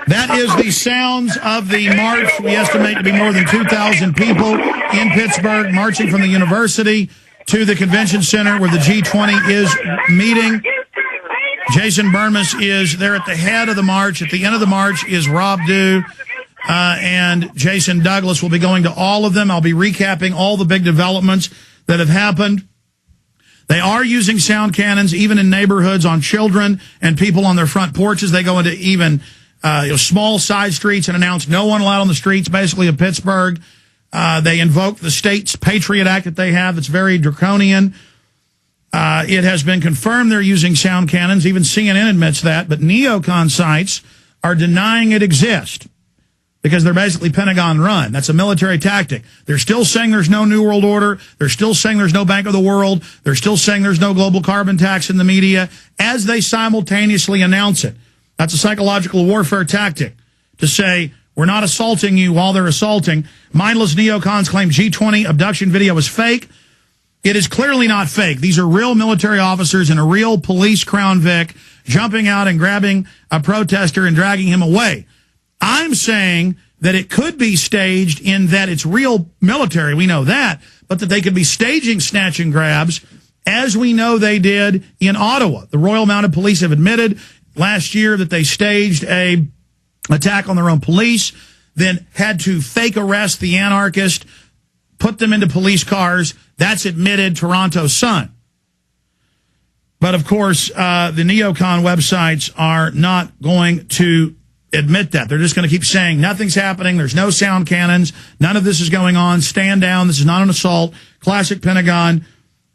That is the sounds of the march. We estimate to be more than 2,000 people in Pittsburgh marching from the university to the convention center where the G20 is meeting. Jason Burmis is there at the head of the march. At the end of the march is Rob Dew, and Jason Douglas will be going to all of them. I'll be recapping all the big developments that have happened. They are using sound cannons even in neighborhoods on children and people on their front porches. They go into even small side streets and announce no one allowed on the streets, basically, of Pittsburgh. They invoke the state's Patriot Act that they have. It's very draconian. It has been confirmed they're using sound cannons. Even CNN admits that. But neocon sites are denying it exists because they're basically Pentagon run. That's a military tactic. They're still saying there's no New World Order. They're still saying there's no Bank of the World. They're still saying there's no global carbon tax in the media as they simultaneously announce it. That's a psychological warfare tactic to say we're not assaulting you while they're assaulting. Mindless neocons claim G20 abduction video is fake. It is clearly not fake. These are real military officers in a real police Crown Vic jumping out and grabbing a protester and dragging him away. I'm saying that it could be staged in that it's real military. We know that. But that they could be staging snatch and grabs as we know they did in Ottawa. The Royal Mounted Police have admitted last year that they staged a attack on their own police, then had to fake arrest the anarchist, put them into police cars. That's admitted Toronto Sun. But, of course, the neocon websites are not going to admit that. They're just going to keep saying nothing's happening. There's no sound cannons. None of this is going on. Stand down. This is not an assault. Classic Pentagon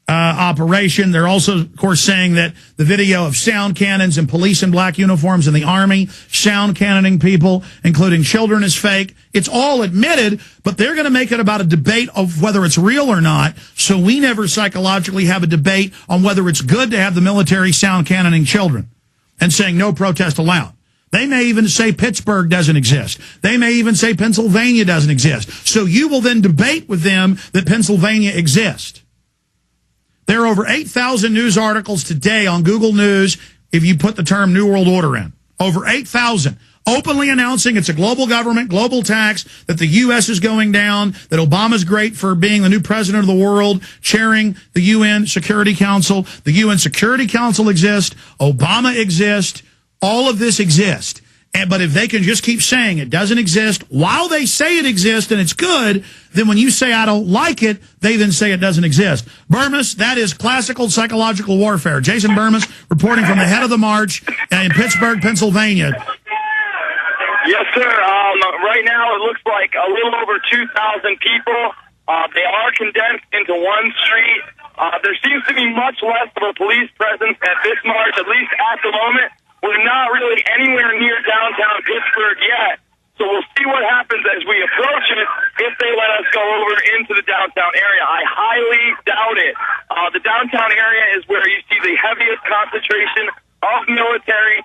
operation. They're also, of course, saying that the video of sound cannons and police in black uniforms in the Army, sound cannoning people, including children, is fake. It's all admitted, but they're going to make it about a debate of whether it's real or not, so we never psychologically have a debate on whether it's good to have the military sound cannoning children and saying no protest allowed. They may even say Pittsburgh doesn't exist. They may even say Pennsylvania doesn't exist. So you will then debate with them that Pennsylvania exists. There are over 8,000 news articles today on Google News if you put the term New World Order in. Over 8,000. Openly announcing it's a global government, global tax, that the U.S. is going down, that Obama's great for being the new president of the world, chairing the UN Security Council. The UN Security Council exists. Obama exists. All of this exists. But if they can just keep saying it doesn't exist while they say it exists and it's good, then when you say I don't like it, they then say it doesn't exist. Burmis, that is classical psychological warfare. Jason Burmis reporting from the head of the march in Pittsburgh, Pennsylvania. Yes, sir. Right now it looks like a little over 2,000 people. They are condensed into one street. There seems to be much less of a police presence at this march, at least at the moment. We're not really anywhere near downtown Pittsburgh yet, so we'll see what happens as we approach it if they let us go over into the downtown area. I highly doubt it. The downtown area is where you see the heaviest concentration of military.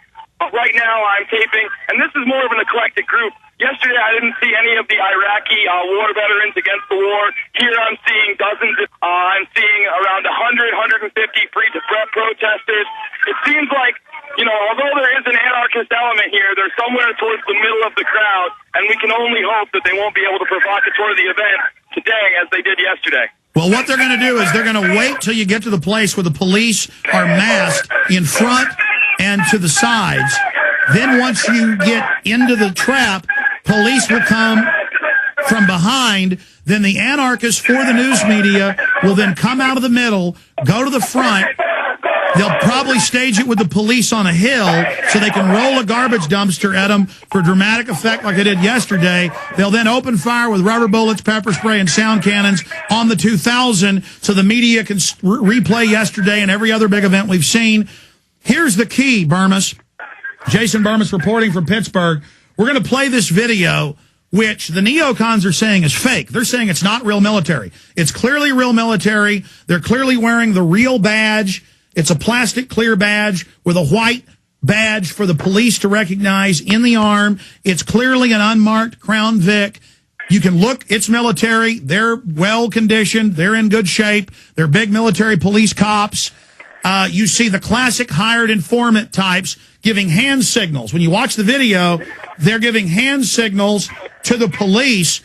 Right now I'm taping, and this is more of an eclectic group. Yesterday I didn't see any of the Iraqi war veterans against the war. Here I'm seeing dozens. I'm seeing around 100, 150 free-to-prep protesters. It seems like, although there is an anarchist element here, they're somewhere towards the middle of the crowd, and we can only hope that they won't be able to provocateur the event today as they did yesterday. Well, what they're going to do is they're going to wait till you get to the place where the police are massed in front and to the sides. Then once you get into the trap, police will come from behind. Then the anarchists for the news media will then come out of the middle, go to the front. They'll probably stage it with the police on a hill so they can roll a garbage dumpster at them for dramatic effect like they did yesterday. They'll then open fire with rubber bullets, pepper spray, and sound cannons on the 2,000 so the media can replay yesterday and every other big event we've seen. Here's the key, Burmis. Jason Burmis reporting from Pittsburgh. We're going to play this video, which the neocons are saying is fake. They're saying it's not real military. It's clearly real military. They're clearly wearing the real badge. It's a plastic clear badge with a white badge for the police to recognize in the arm. It's clearly an unmarked Crown Vic. You can look, it's military. They're well conditioned. They're in good shape. They're big military police cops. You see the classic hired informant types giving hand signals. When you watch the video, they're giving hand signals to the police,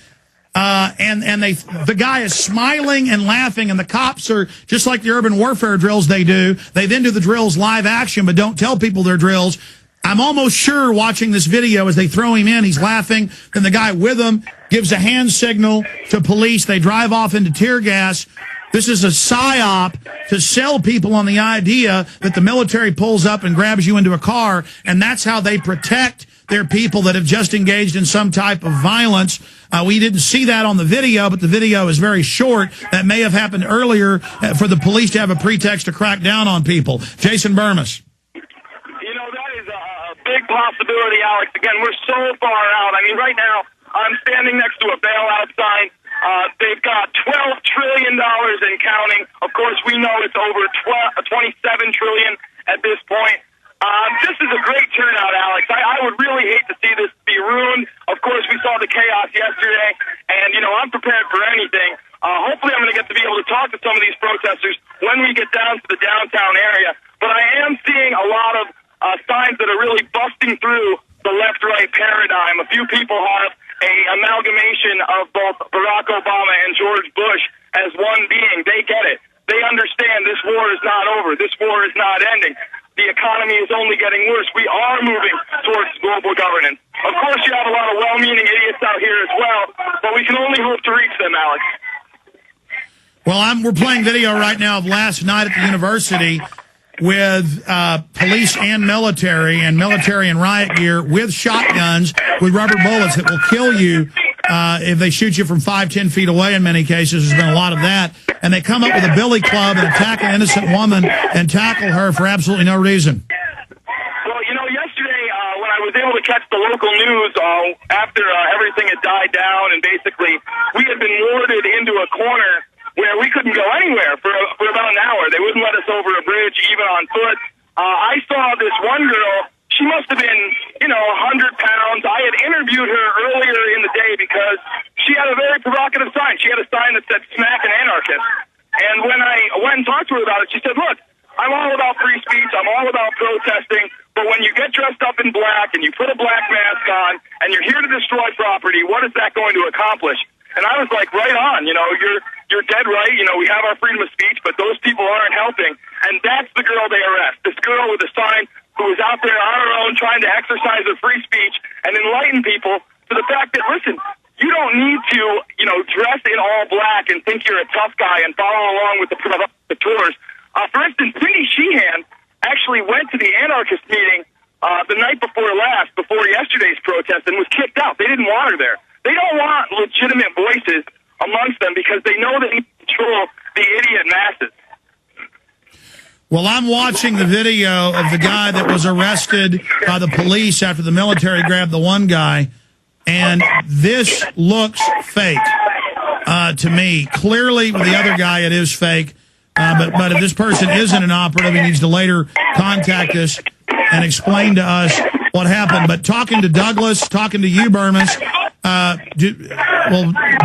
and the guy is smiling and laughing, and the cops are just like the urban warfare drills they do. They then do the drills live action, but don't tell people they're drills. I'm almost sure watching this video as they throw him in, he's laughing. Then the guy with him gives a hand signal to police. They drive off into tear gas. This is a psyop to sell people on the idea that the military pulls up and grabs you into a car, and that's how they protect their people that have just engaged in some type of violence. We didn't see that on the video, but the video is very short. That may have happened earlier for the police to have a pretext to crack down on people. Jason Burmis. You know, that is a big possibility, Alex. Again, we're so far out. I mean, right now, I'm standing next to a bailout sign. They've got $12 trillion and counting. Of course, we know it's over $27 trillion at this point. This is a great turnout, Alex. I would really hate to see this be ruined. Of course, we saw the chaos yesterday, and, you know, I'm prepared for anything. Hopefully I'm going to get to be able to talk to some of these protesters when we get down to the downtown area. But I am seeing a lot of signs that are really busting through the left-right paradigm. A few people have a amalgamation of both Barack Obama and George Bush as one being. They get it. They understand this war is not over. This war is not ending. The economy is only getting worse. We are moving towards global governance. Of course, you have a lot of well-meaning idiots out here as well, but we can only hope to reach them, Alex. Well, we're playing video right now of last night at the university with police and military and riot gear with shotguns with rubber bullets that will kill you if they shoot you from 5-10 feet away. In many cases, there's been a lot of that. And they come up with a billy club and attack an innocent woman and tackle her for absolutely no reason. Well, you know, yesterday when I was able to catch the local news after everything had died down, and basically we had been warded into a corner where we couldn't go anywhere for about an hour. They wouldn't let us over a bridge, even on foot. I saw this one girl. She must have been, 100 pounds. I had interviewed her earlier in the day because she had a very provocative sign. She had a sign that said, "Smack an anarchist." And when I went and talked to her about it, she said, "Look, I'm all about free speech. I'm all about protesting. But when you get dressed up in black and you put a black mask on and you're here to destroy property, what is that going to accomplish?" And I was like, right on. You're dead right. We have our freedom of speech, but those people aren't helping. And that's the girl they arrest. This girl with a sign who was out there on her own trying to exercise her free speech and enlighten people to the fact that, listen, you don't need to, dress in all black and think you're a tough guy and follow along with the provocateurs. For instance, Cindy Sheehan actually went to the anarchist meeting the night before yesterday's protest and was kicked out. They didn't want her there. They don't want legitimate voices amongst them because they know they control the idiot masses. Well, I'm watching the video of the guy that was arrested by the police after the military grabbed the one guy, and this looks fake to me. Clearly, with the other guy, it is fake. But if this person isn't an operative, he needs to later contact us and explain to us what happened. But talking to Douglas, talking to you, Burmis,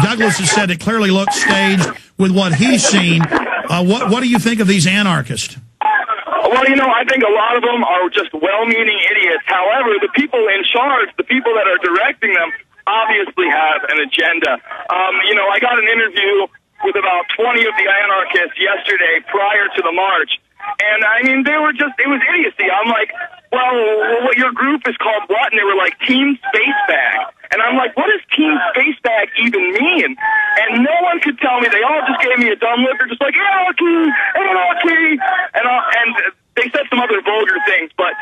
Douglas has said it clearly looks staged with what he's seen. What do you think of these anarchists? Well, I think a lot of them are just well-meaning idiots. However, the people in charge, the people that are directing them, obviously have an agenda. I got an interview with about 20 of the anarchists yesterday prior to the march. And, it was idiocy. I'm like, well, what your group is called what? And they were like, Team Space Bag. And I'm like, what does Team Space Bag even mean? And no one could tell me. They all just gave me a dumb look. They're just like, anarchy. And they said some other vulgar things, but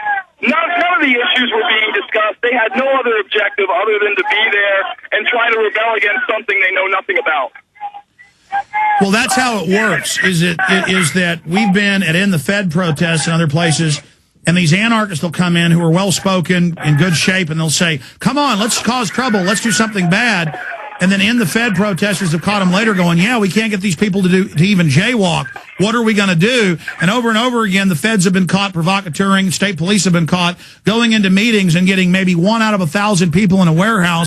none of the issues were being discussed. They had no other objective other than to be there and try to rebel against something they know nothing about. Well, that's how it works, is that we've been at In the Fed protests and other places, and these anarchists will come in who are well-spoken, in good shape, and they'll say, come on, let's cause trouble, let's do something bad. And then In the Fed protesters have caught them later going, yeah, we can't get these people to even jaywalk. What are we going to do? And over again, the feds have been caught provocateuring, state police have been caught going into meetings and getting maybe 1 out of 1,000 people in a warehouse